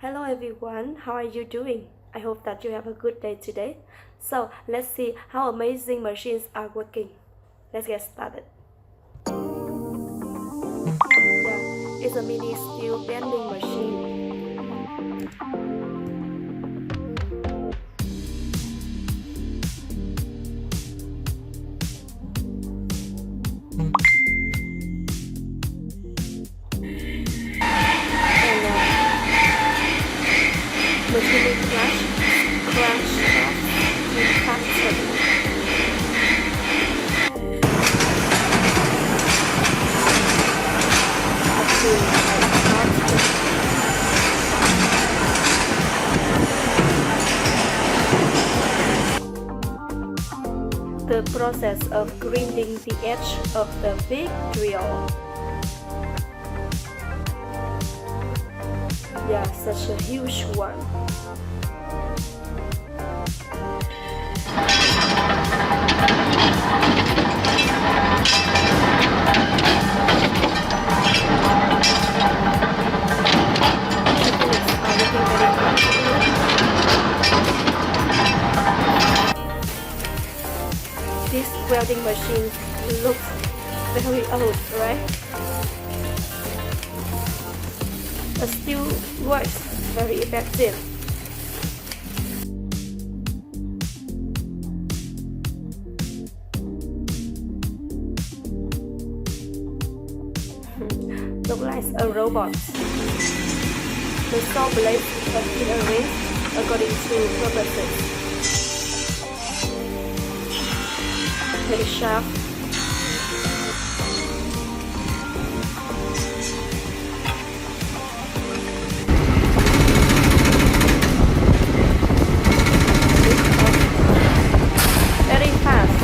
Hello everyone, how are you doing? I hope that you have a good day today. So let's see how amazing machines are working. Let's get started. Yeah, it's a mini steel bending machine. Machining crash impacted. The process of grinding the edge of the big drill. Yeah, such a huge one. This welding machine looks very old, right? But still works very effective. Looks like a robot. The saw blades have been arranged according to purposes. Very sharp. Very fast.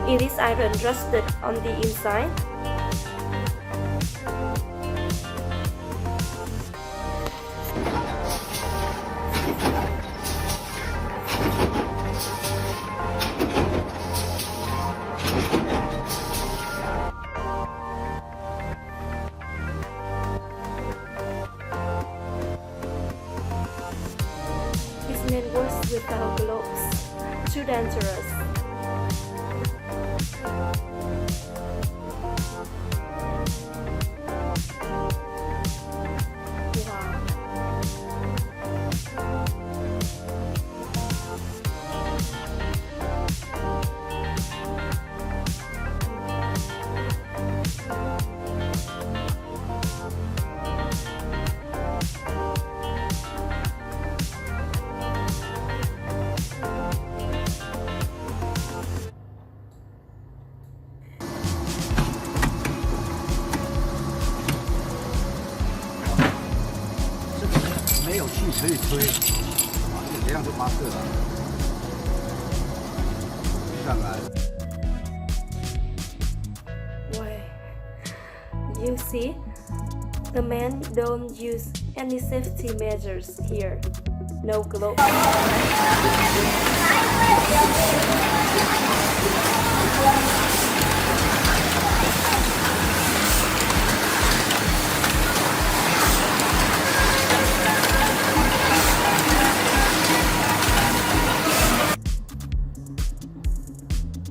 It is iron rusted on the inside. This man works without gloves. Too dangerous.可以吹，啊，这样就发射了，上来。Why? You see, the men don't use any safety measures here. No gloves.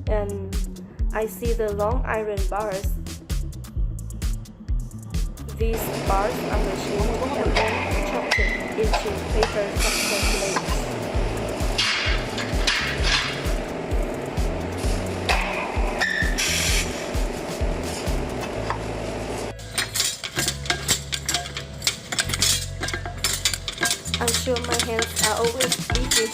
And I see the long iron bars. These bars are machined and then chopped into paper structure blades. I'm sure my hands are always busy.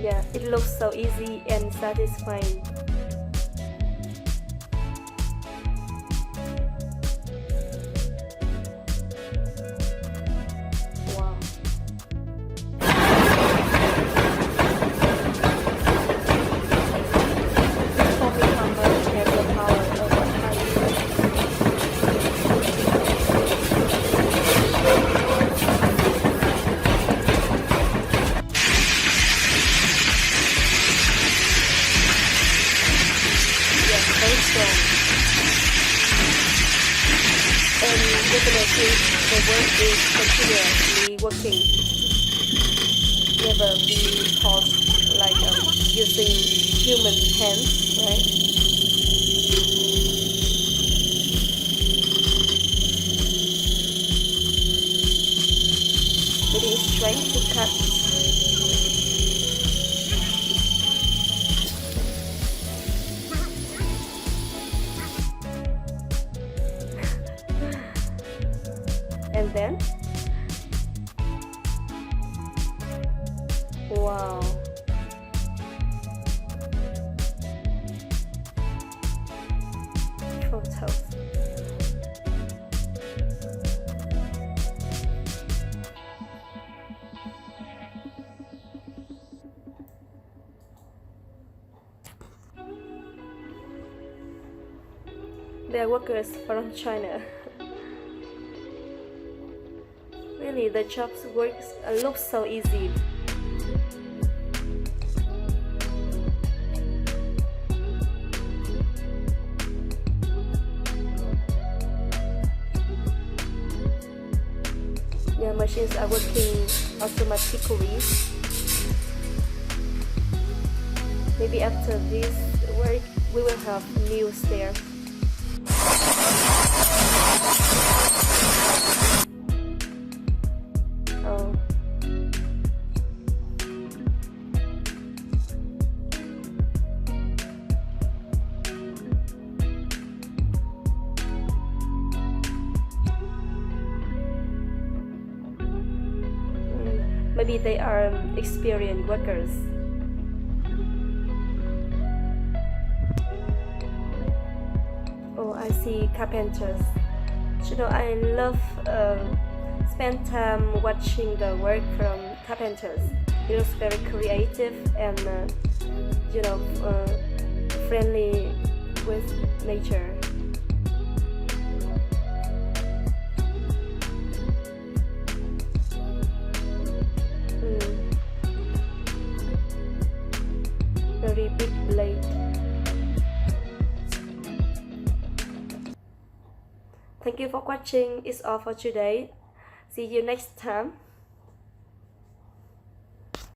Yeah, it It looks so easy and satisfying. Wow. Coffee farmer has the power of a tiny. Yes, very strong. And definitely the work is continuously working. Never be paused like using human hands, right? It is strength to cut. And then, wow. Photos. They are workers from China. Really, the jobs looks so easy. Yeah, machines are working automatically. Maybe after this work, we will have new stairs. Oh. Maybe they are experienced workers. Oh, I see carpenters. You know, I love spend time watching the work from carpenters. It looks very creative and friendly with nature. Very big blade. Thank you for watching. It's all for today. See you next time.